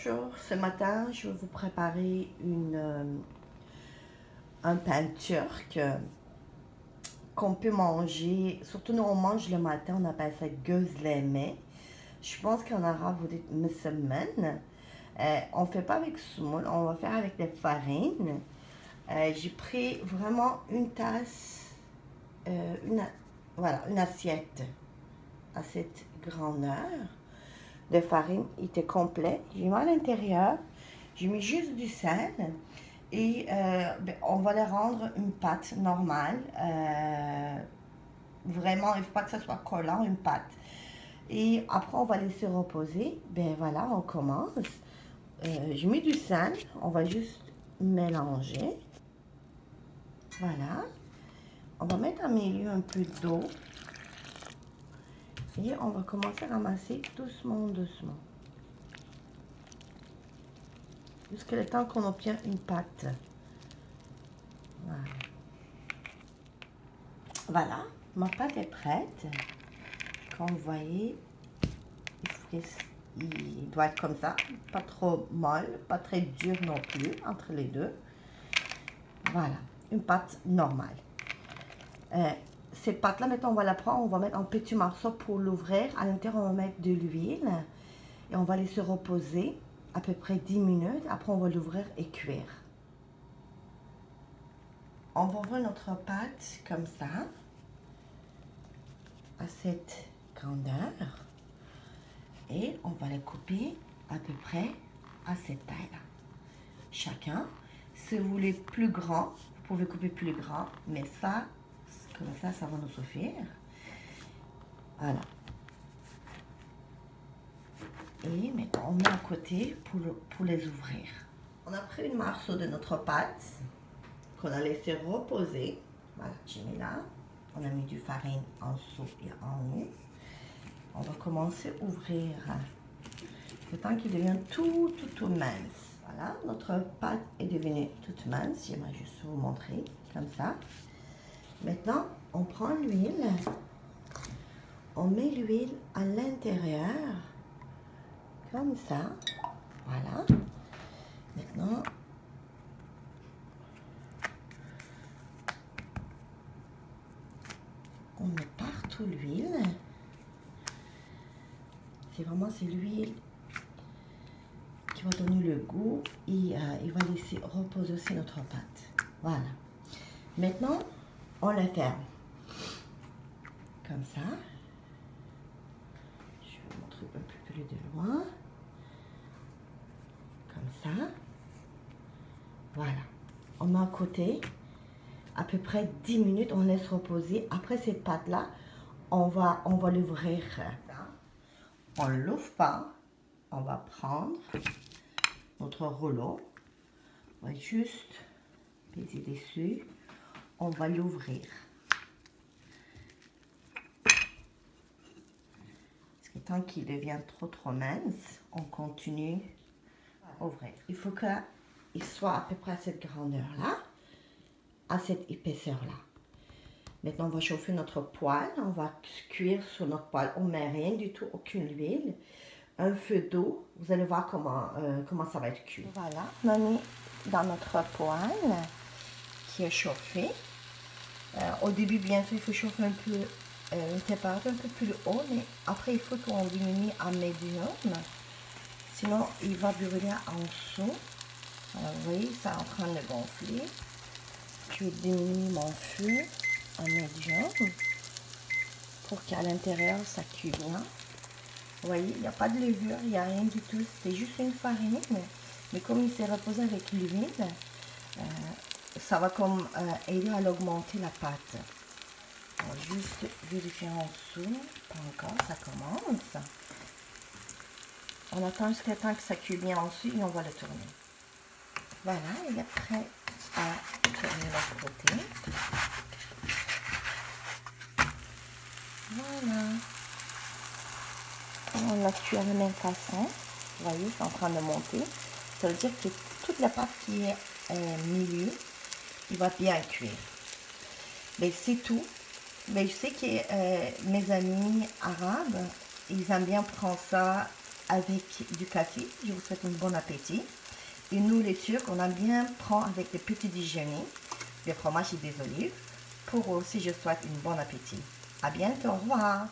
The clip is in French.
Bonjour, ce matin je vais vous préparer un pain turc qu'on peut manger, surtout nous on mange le matin, on appelle ça gözleme. Je pense qu'en arabe vous dites msemen. On ne fait pas avec semoule, on va faire avec des farines. J'ai pris vraiment une tasse, voilà, une assiette à cette grandeur de farine, il était complet. J'ai mis à l'intérieur, j'ai mis juste du sel et on va le rendre une pâte normale. Vraiment, il ne faut pas que ça soit collant, une pâte. Et après, on va laisser reposer. Ben voilà, on commence. J'ai mis du sel, on va juste mélanger. Voilà. On va mettre en milieu un peu d'eau. Et on va commencer à ramasser doucement, doucement. Jusqu'à le temps qu'on obtient une pâte. Voilà. Voilà, ma pâte est prête. Comme vous voyez, il doit être comme ça. Pas trop molle, pas très dur non plus, entre les deux. Voilà, une pâte normale. Cette pâte-là, maintenant, on va la prendre, on va mettre en petits morceaux pour l'ouvrir. À l'intérieur, on va mettre de l'huile et on va laisser reposer à peu près 10 minutes. Après, on va l'ouvrir et cuire. On va ouvrir notre pâte comme ça, à cette grandeur. Et on va la couper à peu près à cette taille-là. Chacun. Si vous voulez plus grand, vous pouvez couper plus grand, mais ça, comme ça va nous suffire. Voilà. Et maintenant, on met à côté pour les ouvrir. On a pris une morceau de notre pâte qu'on a laissé reposer. Voilà, j'ai mis là. On a mis du farine en dessous et en haut. On va commencer à ouvrir le temps qu'il devient tout mince. Voilà, notre pâte est devenue toute mince. J'aimerais juste vous montrer comme ça. Maintenant, on prend l'huile. On met l'huile à l'intérieur. Comme ça. Voilà. Maintenant, on met partout l'huile. C'est l'huile qui va donner le goût et il va laisser reposer aussi notre pâte. Voilà. Maintenant, on la ferme. Comme ça. Je vais vous montrer un peu plus de loin. Comme ça. Voilà. On met à côté. À peu près 10 minutes, on laisse reposer. Après cette pâte-là, on va l'ouvrir. On ne l'ouvre pas. On va prendre notre rouleau. On va juste peser dessus. On va l'ouvrir. Parce que tant qu'il devient trop mince, on continue à ouvrir. Il faut qu'il soit à peu près à cette grandeur-là, à cette épaisseur-là. Maintenant, on va chauffer notre poêle. On va cuire sur notre poêle. On ne met rien du tout, aucune huile. Un feu d'eau. Vous allez voir comment ça va être cuit. Voilà, on a mis dans notre poêle qui est chauffé. Au début, bien sûr, il faut chauffer un peu, une température un peu plus haut, mais après, il faut qu'on diminue à médium. Sinon, il va brûler en dessous. Alors, vous voyez, ça est en train de gonfler. Je vais diminuer mon feu à médium pour qu'à l'intérieur, ça cuit bien. Vous voyez, il n'y a pas de levure, il n'y a rien du tout. C'est juste une farine. Mais comme il s'est reposé avec l'huile, ça va comme aider à augmenter la pâte. On va juste vérifier en dessous. Pas encore, ça commence. On attend jusqu'à temps que ça cuit bien en dessous et on va le tourner. Voilà, il est prêt à tourner de l'autre côté. Voilà. On l'a cuit à la même façon. Vous voyez, c'est en train de monter. Ça veut dire que toute la pâte qui est milieu, il va bien cuire. Mais c'est tout. Mais je sais que mes amis arabes, ils aiment bien prendre ça avec du café. Je vous souhaite un bon appétit. Et nous, les Turcs, on aime bien prendre avec des petits déjeuners, des fromages et des olives. Pour eux aussi, je souhaite un bon appétit. À bientôt, au revoir.